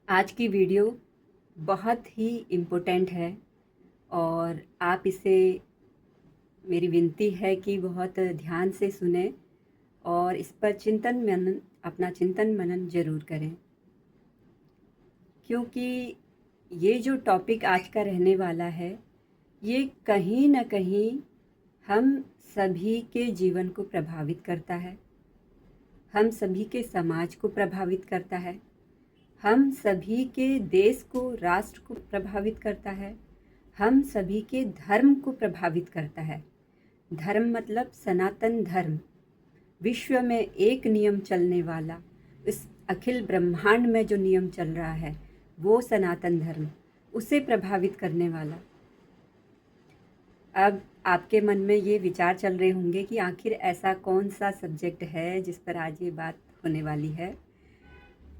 आज की वीडियो बहुत ही इम्पोर्टेंट है और आप इसे मेरी विनती है कि बहुत ध्यान से सुने और इस पर अपना चिंतन मनन ज़रूर करें, क्योंकि ये जो टॉपिक आज का रहने वाला है ये कहीं न कहीं हम सभी के जीवन को प्रभावित करता है, हम सभी के समाज को प्रभावित करता है, हम सभी के देश को, राष्ट्र को प्रभावित करता है, हम सभी के धर्म को प्रभावित करता है। धर्म मतलब सनातन धर्म, विश्व में एक नियम चलने वाला, इस अखिल ब्रह्मांड में जो नियम चल रहा है वो सनातन धर्म, उसे प्रभावित करने वाला। अब आपके मन में ये विचार चल रहे होंगे कि आखिर ऐसा कौन सा सब्जेक्ट है जिस पर आज ये बात होने वाली है।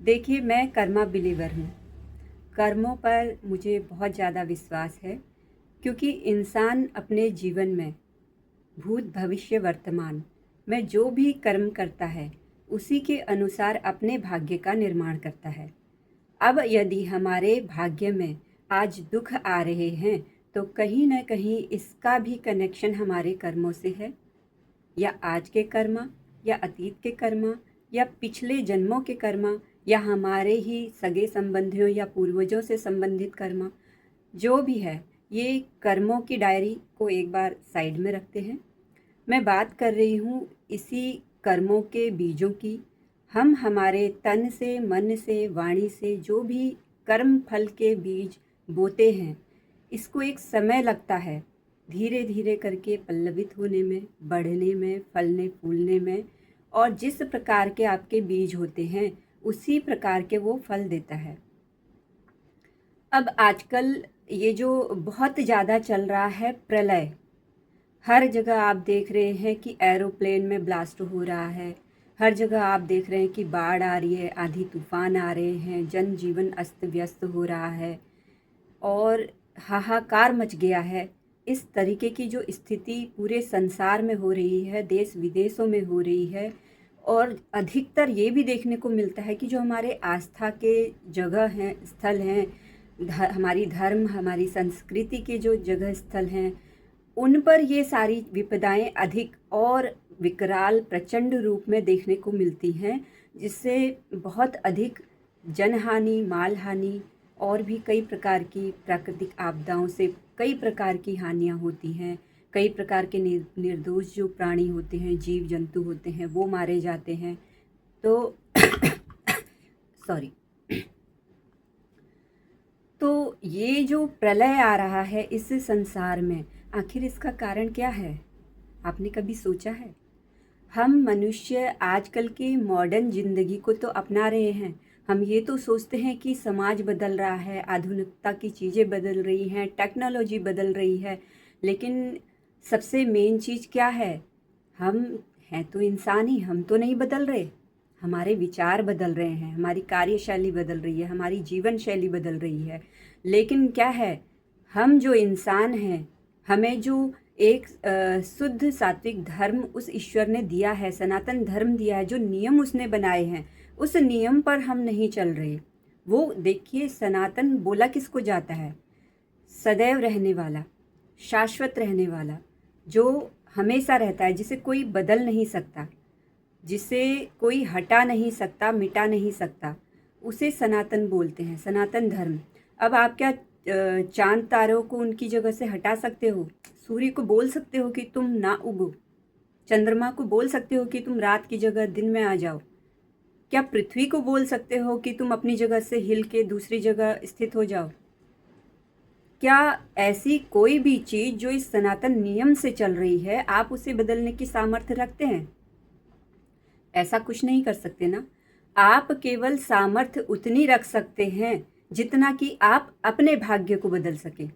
देखिए, मैं कर्मा बिलीवर हूँ। कर्मों पर मुझे बहुत ज़्यादा विश्वास है, क्योंकि इंसान अपने जीवन में भूत भविष्य वर्तमान में जो भी कर्म करता है उसी के अनुसार अपने भाग्य का निर्माण करता है। अब यदि हमारे भाग्य में आज दुख आ रहे हैं तो कहीं न कहीं इसका भी कनेक्शन हमारे कर्मों से है, या आज के कर्मा, या अतीत के कर्मा, या पिछले जन्मों के कर्मा, या हमारे ही सगे संबंधियों या पूर्वजों से संबंधित कर्मा। जो भी है, ये कर्मों की डायरी को एक बार साइड में रखते हैं। मैं बात कर रही हूँ इसी कर्मों के बीजों की। हम हमारे तन से, मन से, वाणी से जो भी कर्म फल के बीज बोते हैं, इसको एक समय लगता है धीरे धीरे करके पल्लवित होने में, बढ़ने में, फलने फूलने में, और जिस प्रकार के आपके बीज होते हैं उसी प्रकार के वो फल देता है। अब आजकल ये जो बहुत ज़्यादा चल रहा है प्रलय, हर जगह आप देख रहे हैं कि एरोप्लेन में ब्लास्ट हो रहा है, हर जगह आप देख रहे हैं कि बाढ़ आ रही है, आंधी तूफान आ रहे हैं, जनजीवन अस्त व्यस्त हो रहा है और हाहाकार मच गया है। इस तरीके की जो स्थिति पूरे संसार में हो रही है, देश विदेशों में हो रही है, और अधिकतर ये भी देखने को मिलता है कि जो हमारे आस्था के जगह हैं, स्थल हैं, हमारी धर्म, हमारी संस्कृति के जो जगह स्थल हैं, उन पर ये सारी विपदाएं अधिक और विकराल प्रचंड रूप में देखने को मिलती हैं, जिससे बहुत अधिक जनहानि, मालहानि और भी कई प्रकार की प्राकृतिक आपदाओं से कई प्रकार की हानियां होती हैं। कई प्रकार के निर्दोष जो प्राणी होते हैं, जीव जंतु होते हैं, वो मारे जाते हैं। तो सॉरी तो ये जो प्रलय आ रहा है इस संसार में, आखिर इसका कारण क्या है? आपने कभी सोचा है? हम मनुष्य आजकल की मॉडर्न ज़िंदगी को तो अपना रहे हैं। हम ये तो सोचते हैं कि समाज बदल रहा है, आधुनिकता की चीज़ें बदल रही हैं, टेक्नोलॉजी बदल रही है, लेकिन सबसे मेन चीज़ क्या है? हम हैं तो इंसान ही, हम तो नहीं बदल रहे। हमारे विचार बदल रहे हैं, हमारी कार्यशैली बदल रही है, हमारी जीवन शैली बदल रही है। लेकिन क्या है, हम जो इंसान हैं, हमें जो एक शुद्ध सात्विक धर्म उस ईश्वर ने दिया है, सनातन धर्म दिया है, जो नियम उसने बनाए हैं, उस नियम पर हम नहीं चल रहे। वो देखिए, सनातन बोला किसको जाता है? सदैव रहने वाला, शाश्वत रहने वाला, जो हमेशा रहता है, जिसे कोई बदल नहीं सकता, जिसे कोई हटा नहीं सकता, मिटा नहीं सकता, उसे सनातन बोलते हैं, सनातन धर्म। अब आप क्या चांद तारों को उनकी जगह से हटा सकते हो? सूर्य को बोल सकते हो कि तुम ना उगो? चंद्रमा को बोल सकते हो कि तुम रात की जगह दिन में आ जाओ? क्या पृथ्वी को बोल सकते हो कि तुम अपनी जगह से हिल के दूसरी जगह स्थित हो जाओ? क्या ऐसी कोई भी चीज़ जो इस सनातन नियम से चल रही है, आप उसे बदलने की सामर्थ्य रखते हैं? ऐसा कुछ नहीं कर सकते ना। आप केवल सामर्थ्य उतनी रख सकते हैं जितना कि आप अपने भाग्य को बदल सके,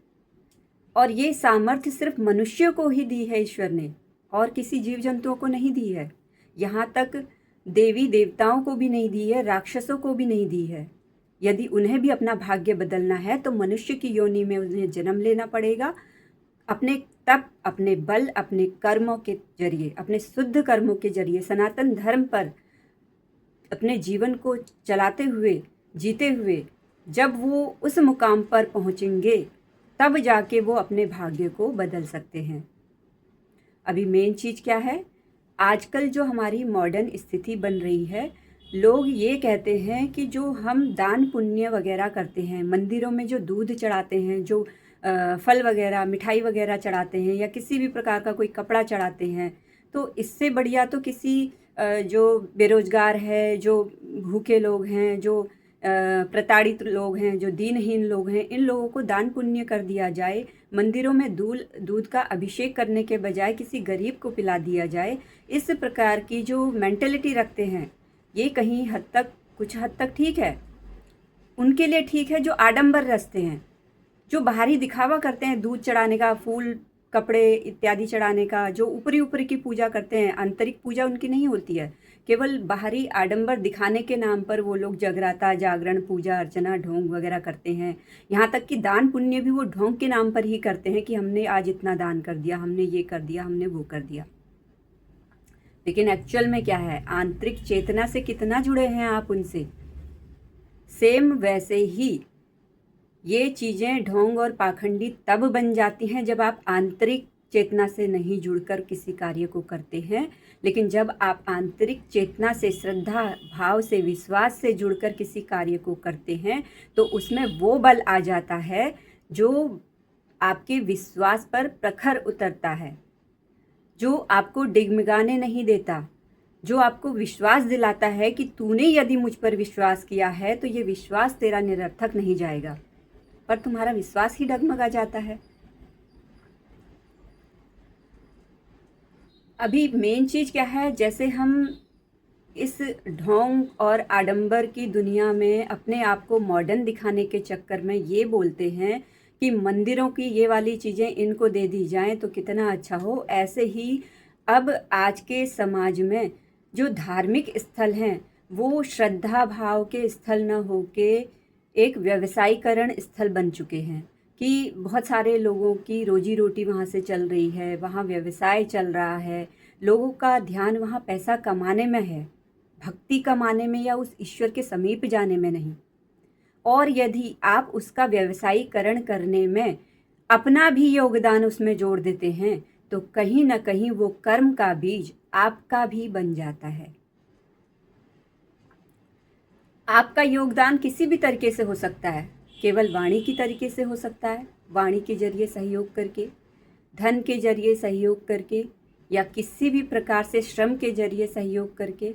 और ये सामर्थ्य सिर्फ मनुष्य को ही दी है ईश्वर ने, और किसी जीव जंतुओं को नहीं दी है। यहाँ तक देवी देवताओं को भी नहीं दी है, राक्षसों को भी नहीं दी है। यदि उन्हें भी अपना भाग्य बदलना है तो मनुष्य की योनि में उन्हें जन्म लेना पड़ेगा, अपने तप, अपने बल, अपने कर्मों के जरिए, अपने शुद्ध कर्मों के जरिए, सनातन धर्म पर अपने जीवन को चलाते हुए, जीते हुए, जब वो उस मुकाम पर पहुंचेंगे तब जाके वो अपने भाग्य को बदल सकते हैं। अभी मेन चीज़ क्या है, आजकल जो हमारी मॉडर्न स्थिति बन रही है, लोग ये कहते हैं कि जो हम दान पुण्य वगैरह करते हैं, मंदिरों में जो दूध चढ़ाते हैं, जो फल वगैरह मिठाई वगैरह चढ़ाते हैं या किसी भी प्रकार का कोई कपड़ा चढ़ाते हैं, तो इससे बढ़िया तो किसी जो बेरोजगार है, जो भूखे लोग हैं, जो प्रताड़ित लोग हैं, जो दीनहीन लोग हैं, इन लोगों को दान पुण्य कर दिया जाए। मंदिरों में दूध का अभिषेक करने के बजाय किसी गरीब को पिला दिया जाए। इस प्रकार की जो मेंटेलिटी रखते हैं, ये कहीं हद तक कुछ हद तक ठीक है, उनके लिए ठीक है जो आडंबर रचते हैं, जो बाहरी दिखावा करते हैं, दूध चढ़ाने का, फूल कपड़े इत्यादि चढ़ाने का, जो ऊपरी ऊपरी की पूजा करते हैं, आंतरिक पूजा उनकी नहीं होती है। केवल बाहरी आडंबर दिखाने के नाम पर वो लोग जगराता, जागरण, पूजा अर्चना, ढोंग वगैरह करते हैं। यहाँ तक कि दान पुण्य भी वो ढोंग के नाम पर ही करते हैं कि हमने आज इतना दान कर दिया, हमने ये कर दिया, हमने वो कर दिया। लेकिन एक्चुअल में क्या है, आंतरिक चेतना से कितना जुड़े हैं आप उनसे। सेम वैसे ही ये चीज़ें ढोंग और पाखंडी तब बन जाती हैं जब आप आंतरिक चेतना से नहीं जुड़कर किसी कार्य को करते हैं। लेकिन जब आप आंतरिक चेतना से, श्रद्धा भाव से, विश्वास से जुड़कर किसी कार्य को करते हैं तो उसमें वो बल आ जाता है जो आपके विश्वास पर प्रखर उतरता है, जो आपको डिगमिगाने नहीं देता, जो आपको विश्वास दिलाता है कि तूने यदि मुझ पर विश्वास किया है तो ये विश्वास तेरा निरर्थक नहीं जाएगा, पर तुम्हारा विश्वास ही डगमगा जाता है। अभी मेन चीज़ क्या है, जैसे हम इस ढोंग और आडंबर की दुनिया में अपने आप को मॉडर्न दिखाने के चक्कर में ये बोलते हैं कि मंदिरों की ये वाली चीज़ें इनको दे दी जाएं तो कितना अच्छा हो। ऐसे ही अब आज के समाज में जो धार्मिक स्थल हैं वो श्रद्धा भाव के स्थल न होके एक व्यवसायीकरण स्थल बन चुके हैं कि बहुत सारे लोगों की रोजी रोटी वहाँ से चल रही है, वहाँ व्यवसाय चल रहा है, लोगों का ध्यान वहाँ पैसा कमाने में है, भक्ति कमाने में या उस ईश्वर के समीप जाने में नहीं। और यदि आप उसका व्यवसायीकरण करने में अपना भी योगदान उसमें जोड़ देते हैं तो कहीं ना कहीं वो कर्म का बीज आपका भी बन जाता है। आपका योगदान किसी भी तरीके से हो सकता है, केवल वाणी की तरीके से हो सकता है, वाणी के जरिए सहयोग करके, धन के जरिए सहयोग करके, या किसी भी प्रकार से श्रम के जरिए सहयोग करके।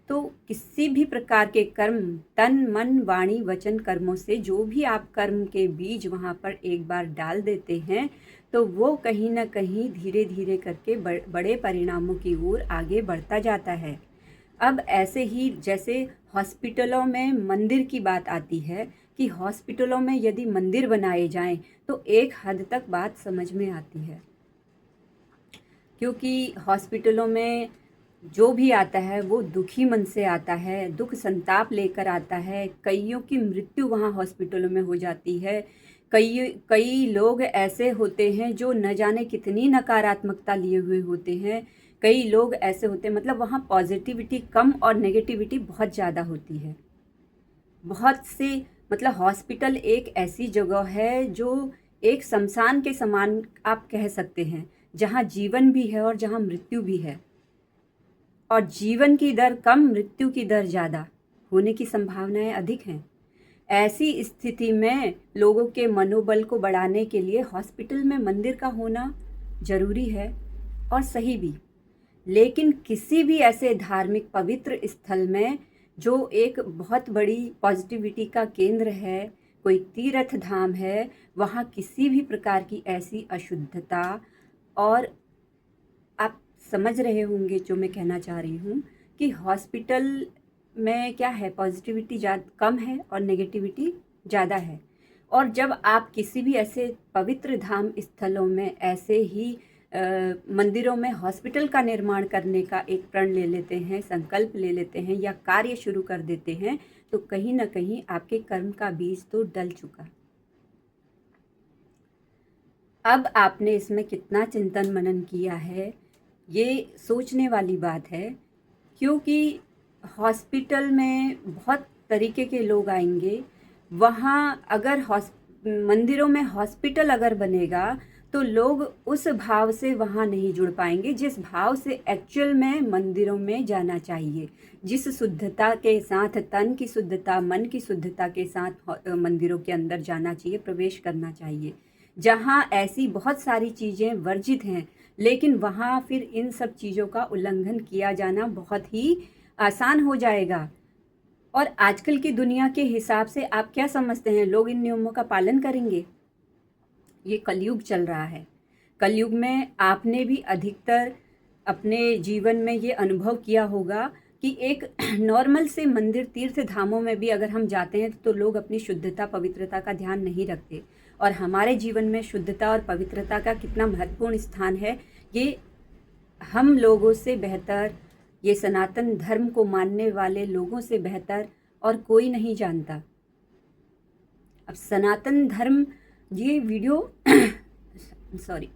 तो किसी भी प्रकार के कर्म, तन मन वाणी वचन कर्मों से जो भी आप कर्म के बीज वहाँ पर एक बार डाल देते हैं तो वो कहीं ना कहीं धीरे धीरे करके बड़े परिणामों की ओर आगे बढ़ता जाता है। अब ऐसे ही जैसे हॉस्पिटलों में मंदिर की बात आती है कि हॉस्पिटलों में यदि मंदिर बनाए जाएं तो एक हद तक बात समझ में आती है, क्योंकि हॉस्पिटलों में जो भी आता है वो दुखी मन से आता है, दुख संताप लेकर आता है। कईयों की मृत्यु वहाँ हॉस्पिटलों में हो जाती है। कई लोग ऐसे होते हैं जो न जाने कितनी नकारात्मकता लिए हुए होते हैं। कई लोग ऐसे होते हैं, मतलब वहाँ पॉजिटिविटी कम और नेगेटिविटी बहुत ज़्यादा होती है। बहुत से, मतलब हॉस्पिटल एक ऐसी जगह है जो एक शमशान के समान आप कह सकते हैं, जहाँ जीवन भी है और जहाँ मृत्यु भी है। और जीवन की दर कम, मृत्यु की दर ज़्यादा होने की संभावनाएं अधिक हैं। ऐसी स्थिति में लोगों के मनोबल को बढ़ाने के लिए हॉस्पिटल में मंदिर का होना जरूरी है और सही भी। लेकिन किसी भी ऐसे धार्मिक पवित्र स्थल में जो एक बहुत बड़ी पॉजिटिविटी का केंद्र है, कोई तीर्थ धाम है, वहाँ किसी भी प्रकार की ऐसी अशुद्धता, और आप समझ रहे होंगे जो मैं कहना चाह रही हूँ कि हॉस्पिटल में क्या है, पॉजिटिविटी ज़्यादा कम है और नेगेटिविटी ज़्यादा है। और जब आप किसी भी ऐसे पवित्र धाम स्थलों में ऐसे ही मंदिरों में हॉस्पिटल का निर्माण करने का एक प्रण ले लेते हैं, संकल्प ले लेते हैं या कार्य शुरू कर देते हैं, तो कहीं ना कहीं आपके कर्म का बीज तो डल चुका। अब आपने इसमें कितना चिंतन मनन किया है ये सोचने वाली बात है, क्योंकि हॉस्पिटल में बहुत तरीके के लोग आएंगे वहाँ अगर मंदिरों में हॉस्पिटल अगर बनेगा तो लोग उस भाव से वहाँ नहीं जुड़ पाएंगे जिस भाव से एक्चुअल में मंदिरों में जाना चाहिए। जिस शुद्धता के साथ, तन की शुद्धता, मन की शुद्धता के साथ मंदिरों के अंदर जाना चाहिए, प्रवेश करना चाहिए। जहाँ ऐसी बहुत सारी चीज़ें वर्जित हैं, लेकिन वहाँ फिर इन सब चीज़ों का उल्लंघन किया जाना बहुत ही आसान हो जाएगा। और आजकल की दुनिया के हिसाब से आप क्या समझते हैं, लोग इन नियमों का पालन करेंगे? ये कलयुग चल रहा है। कलयुग में आपने भी अधिकतर अपने जीवन में ये अनुभव किया होगा कि एक नॉर्मल से मंदिर, तीर्थ धामों में भी अगर हम जाते हैं तो लोग अपनी शुद्धता, पवित्रता का ध्यान नहीं रखते। और हमारे जीवन में शुद्धता और पवित्रता का कितना महत्वपूर्ण स्थान है, ये हम लोगों से बेहतर, ये सनातन धर्म को मानने वाले लोगों से बेहतर और कोई नहीं जानता। अब सनातन धर्म, ये वीडियो सॉरी,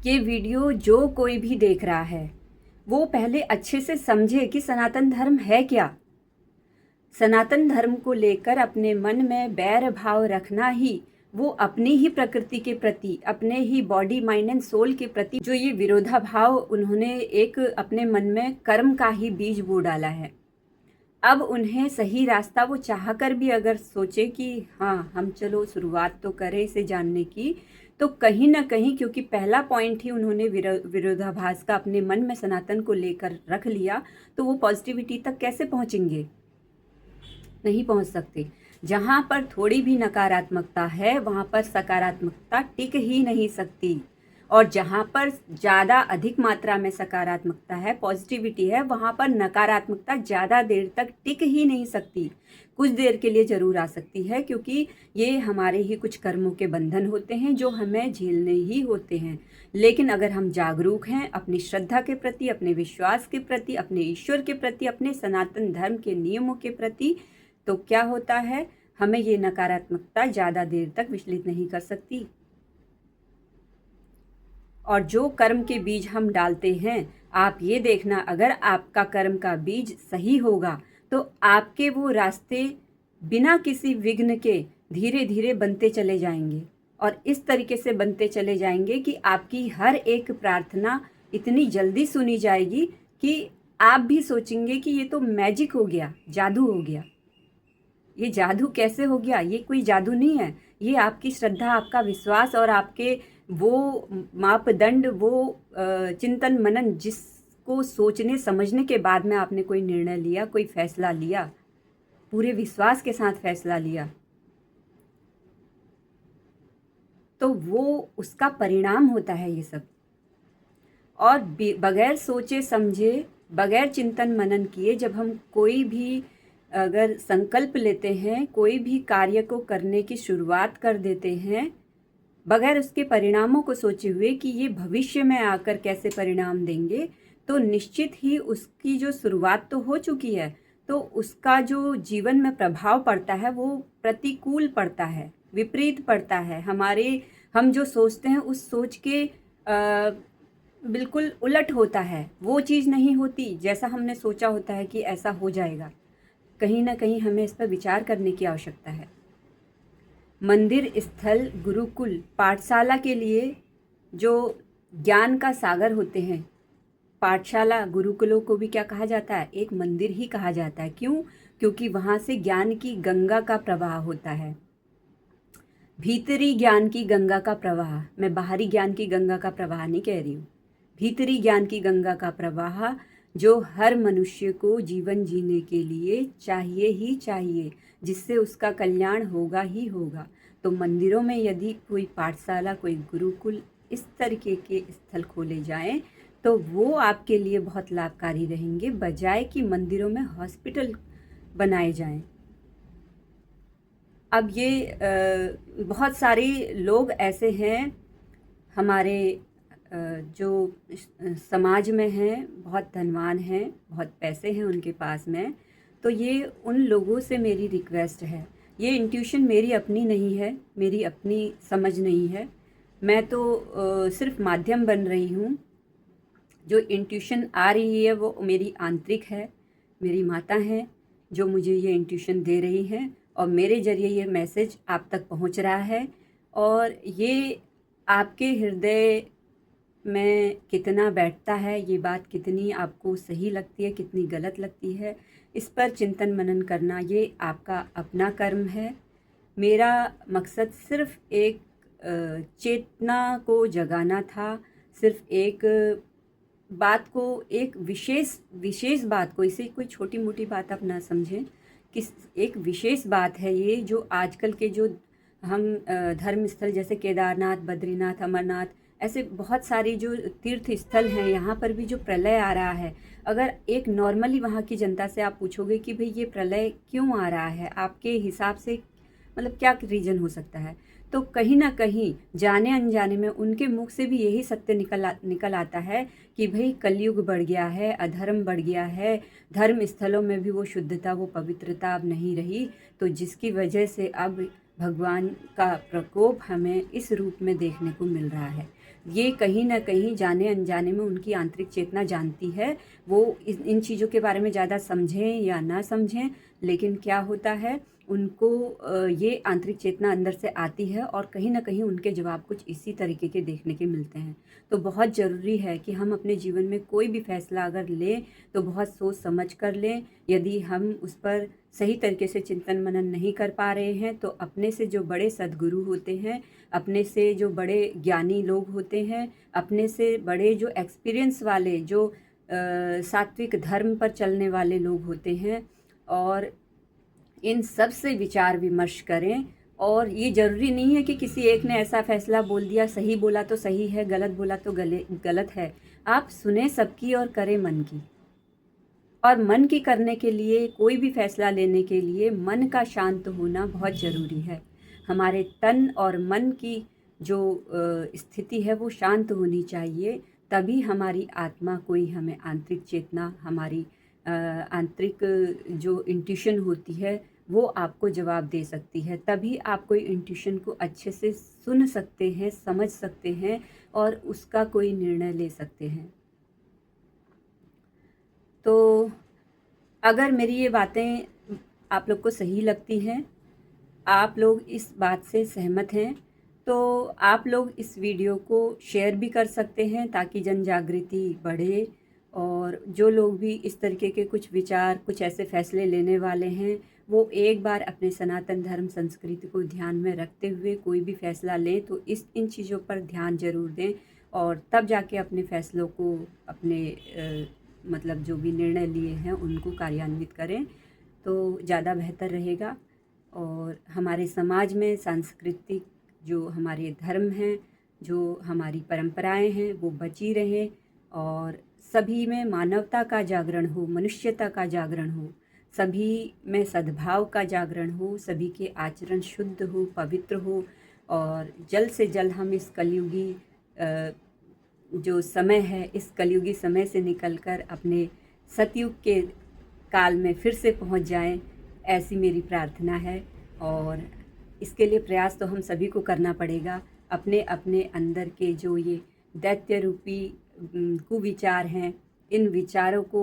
ये वीडियो जो कोई भी देख रहा है वो पहले अच्छे से समझे कि सनातन धर्म है क्या। सनातन धर्म को लेकर अपने मन में बैर भाव रखना ही, वो अपनी ही प्रकृति के प्रति, अपने ही बॉडी, माइंड एंड सोल के प्रति जो ये विरोधाभाव उन्होंने एक अपने मन में कर्म का ही बीज बो डाला है। अब उन्हें सही रास्ता वो चाह कर भी अगर सोचे कि हाँ हम चलो शुरुआत तो करें इसे जानने की, तो कहीं ना कहीं, क्योंकि पहला पॉइंट ही उन्होंने विरोधाभास का अपने मन में सनातन को लेकर रख लिया, तो वो पॉजिटिविटी तक कैसे पहुंचेंगे? नहीं पहुंच सकते। जहां पर थोड़ी भी नकारात्मकता है वहां पर सकारात्मकता टिक ही नहीं सकती। और जहां पर ज़्यादा अधिक मात्रा में सकारात्मकता है, पॉजिटिविटी है, वहां पर नकारात्मकता ज़्यादा देर तक टिक ही नहीं सकती। कुछ देर के लिए ज़रूर आ सकती है, क्योंकि ये हमारे ही कुछ कर्मों के बंधन होते हैं जो हमें झेलने ही होते हैं। लेकिन अगर हम जागरूक हैं अपनी श्रद्धा के प्रति, अपने विश्वास के प्रति, अपने ईश्वर के प्रति, अपने सनातन धर्म के नियमों के प्रति, तो क्या होता है, हमें ये नकारात्मकता ज़्यादा देर तक विचलित नहीं कर सकती। और जो कर्म के बीज हम डालते हैं, आप ये देखना, अगर आपका कर्म का बीज सही होगा तो आपके वो रास्ते बिना किसी विघ्न के धीरे धीरे बनते चले जाएंगे। और इस तरीके से बनते चले जाएंगे कि आपकी हर एक प्रार्थना इतनी जल्दी सुनी जाएगी कि आप भी सोचेंगे कि ये तो मैजिक हो गया, जादू हो गया। ये जादू कैसे हो गया? ये कोई जादू नहीं है, ये आपकी श्रद्धा, आपका विश्वास और आपके वो मापदंड, वो चिंतन मनन, जिसको सोचने समझने के बाद में आपने कोई निर्णय लिया, कोई फैसला लिया, पूरे विश्वास के साथ फैसला लिया, तो वो उसका परिणाम होता है ये सब। और बगैर सोचे समझे, बगैर चिंतन मनन किए जब हम कोई भी अगर संकल्प लेते हैं, कोई भी कार्य को करने की शुरुआत कर देते हैं, बगैर उसके परिणामों को सोचे हुए कि ये भविष्य में आकर कैसे परिणाम देंगे, तो निश्चित ही उसकी जो शुरुआत तो हो चुकी है, तो उसका जो जीवन में प्रभाव पड़ता है वो प्रतिकूल पड़ता है, विपरीत पड़ता है। हम जो सोचते हैं उस सोच के बिल्कुल उलट होता है, वो चीज़ नहीं होती जैसा हमने सोचा होता है कि ऐसा हो जाएगा। कहीं ना कहीं हमें इस पर विचार करने की आवश्यकता है। मंदिर, स्थल, गुरुकुल, पाठशाला के लिए जो ज्ञान का सागर होते हैं, पाठशाला, गुरुकुलों को भी क्या कहा जाता है? एक मंदिर ही कहा जाता है। क्यों? क्योंकि वहाँ से ज्ञान की गंगा का प्रवाह होता है, भीतरी ज्ञान की गंगा का प्रवाह। मैं बाहरी ज्ञान की गंगा का प्रवाह नहीं कह रही हूँ, भीतरी ज्ञान की गंगा का प्रवाह, जो हर मनुष्य को जीवन जीने के लिए चाहिए ही चाहिए, जिससे उसका कल्याण होगा ही होगा। तो मंदिरों में यदि कोई पाठशाला, कोई गुरुकुल, इस तरीके के स्थल खोले जाएं तो वो आपके लिए बहुत लाभकारी रहेंगे, बजाय कि मंदिरों में हॉस्पिटल बनाए जाएं। अब ये बहुत सारे लोग ऐसे हैं हमारे जो समाज में हैं, बहुत धनवान हैं, बहुत पैसे हैं उनके पास में, तो ये उन लोगों से मेरी रिक्वेस्ट है। ये इंट्यूशन मेरी अपनी नहीं है, मेरी अपनी समझ नहीं है, मैं तो सिर्फ माध्यम बन रही हूँ। जो इंट्यूशन आ रही है वो मेरी आंतरिक है, मेरी माता हैं जो मुझे ये इंट्यूशन दे रही हैं, और मेरे ज़रिए ये मैसेज आप तक पहुंच रहा है। और ये आपके हृदय में कितना बैठता है, ये बात कितनी आपको सही लगती है, कितनी गलत लगती है, इस पर चिंतन मनन करना ये आपका अपना कर्म है। मेरा मकसद सिर्फ़ एक चेतना को जगाना था, सिर्फ़ एक बात को, एक विशेष बात को, इसे कोई छोटी-मोटी बात आप ना समझें, किस एक विशेष बात है ये, जो आजकल के जो हम धर्म स्थल जैसे केदारनाथ, बद्रीनाथ, अमरनाथ, ऐसे बहुत सारी जो तीर्थ स्थल हैं, यहाँ पर भी जो प्रलय आ रहा है, अगर एक नॉर्मली वहाँ की जनता से आप पूछोगे कि भई ये प्रलय क्यों आ रहा है? आपके हिसाब से मतलब क्या रीज़न हो सकता है? तो कहीं न कहीं जाने अनजाने में उनके मुख से भी यही सत्य निकल आता है कि भई कलयुग बढ़ गया है, अधर्म बढ़ गया है, धर्म स्थलों में भी वो शुद्धता, वो पवित्रता अब नहीं रही, तो जिसकी वजह से अब भगवान का प्रकोप हमें इस रूप में देखने को मिल रहा है। ये कहीं न कहीं जाने अनजाने में उनकी आंतरिक चेतना जानती है, वो इन चीज़ों के बारे में ज़्यादा समझें या ना समझें, लेकिन क्या होता है, उनको ये आंतरिक चेतना अंदर से आती है और कहीं न कहीं उनके जवाब कुछ इसी तरीके के देखने के मिलते हैं। तो बहुत ज़रूरी है कि हम अपने जीवन में कोई भी फ़ैसला अगर लें, तो बहुत सोच समझ कर लें। यदि हम उस पर सही तरीके से चिंतन मनन नहीं कर पा रहे हैं, तो अपने से जो बड़े सद्गुरु होते हैं, अपने से जो बड़े ज्ञानी लोग होते हैं, अपने से बड़े जो एक्सपीरियंस वाले, जो सात्विक धर्म पर चलने वाले लोग होते हैं, और इन सब से विचार विमर्श करें। और ये ज़रूरी नहीं है कि किसी एक ने ऐसा फ़ैसला बोल दिया, सही बोला तो सही है, गलत बोला तो गलत है। आप सुने सबकी और करें मन की। और मन की करने के लिए, कोई भी फ़ैसला लेने के लिए मन का शांत होना बहुत ज़रूरी है। हमारे तन और मन की जो स्थिति है वो शांत होनी चाहिए, तभी हमारी आत्मा कोई हमें आंतरिक चेतना, हमारी आंतरिक जो इंट्यूशन होती है, वो आपको जवाब दे सकती है। तभी आप कोई इंट्यूशन को अच्छे से सुन सकते हैं, समझ सकते हैं और उसका कोई निर्णय ले सकते हैं। तो अगर मेरी ये बातें आप लोग को सही लगती हैं, आप लोग इस बात से सहमत हैं, तो आप लोग इस वीडियो को शेयर भी कर सकते हैं ताकि जन जागृति बढ़े। और जो लोग भी इस तरीके के कुछ विचार, कुछ ऐसे फैसले लेने वाले हैं, वो एक बार अपने सनातन धर्म संस्कृति को ध्यान में रखते हुए कोई भी फैसला लें, तो इन चीज़ों पर ध्यान ज़रूर दें और तब जाके अपने फैसलों को, अपने मतलब जो भी निर्णय लिए हैं उनको कार्यान्वित करें, तो ज़्यादा बेहतर रहेगा। और हमारे समाज में सांस्कृतिक जो हमारे धर्म हैं, जो हमारी परंपराएं हैं, वो बची रहें और सभी में मानवता का जागरण हो, मनुष्यता का जागरण हो, सभी में सद्भाव का जागरण हो, सभी के आचरण शुद्ध हो, पवित्र हो। और जल्द से जल्द हम इस कलयुगी जो समय है, इस कलयुगी समय से निकलकर अपने सतयुग के काल में फिर से पहुंच जाएं, ऐसी मेरी प्रार्थना है। और इसके लिए प्रयास तो हम सभी को करना पड़ेगा। अपने अपने अंदर के जो ये दैत्य रूपी कुविचार हैं, इन विचारों को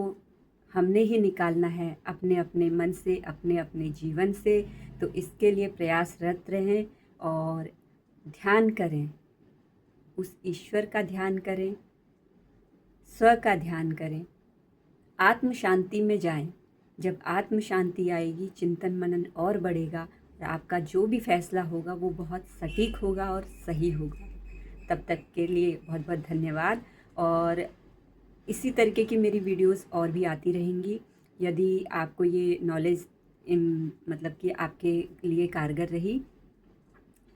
हमने ही निकालना है अपने अपने मन से, अपने अपने जीवन से। तो इसके लिए प्रयासरत रहें और ध्यान करें, उस ईश्वर का ध्यान करें, स्व का ध्यान करें, आत्म शांति में जाएं। जब आत्म शांति आएगी, चिंतन मनन और बढ़ेगा और आपका जो भी फैसला होगा वो बहुत सटीक होगा और सही होगा। तब तक के लिए बहुत बहुत धन्यवाद। और इसी तरीके की मेरी वीडियोस और भी आती रहेंगी। यदि आपको ये नॉलेज मतलब कि आपके लिए कारगर रही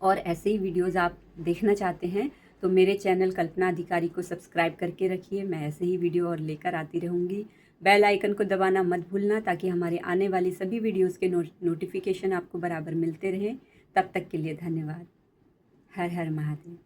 और ऐसे ही वीडियोस आप देखना चाहते हैं, तो मेरे चैनल कल्पना अधिकारी को सब्सक्राइब करके रखिए। मैं ऐसे ही वीडियो और लेकर आती रहूँगी। बेल आइकन को दबाना मत भूलना ताकि हमारे आने वाली सभी वीडियोस के नोटिफिकेशन आपको बराबर मिलते रहें। तब तक के लिए धन्यवाद। हर हर महादेव।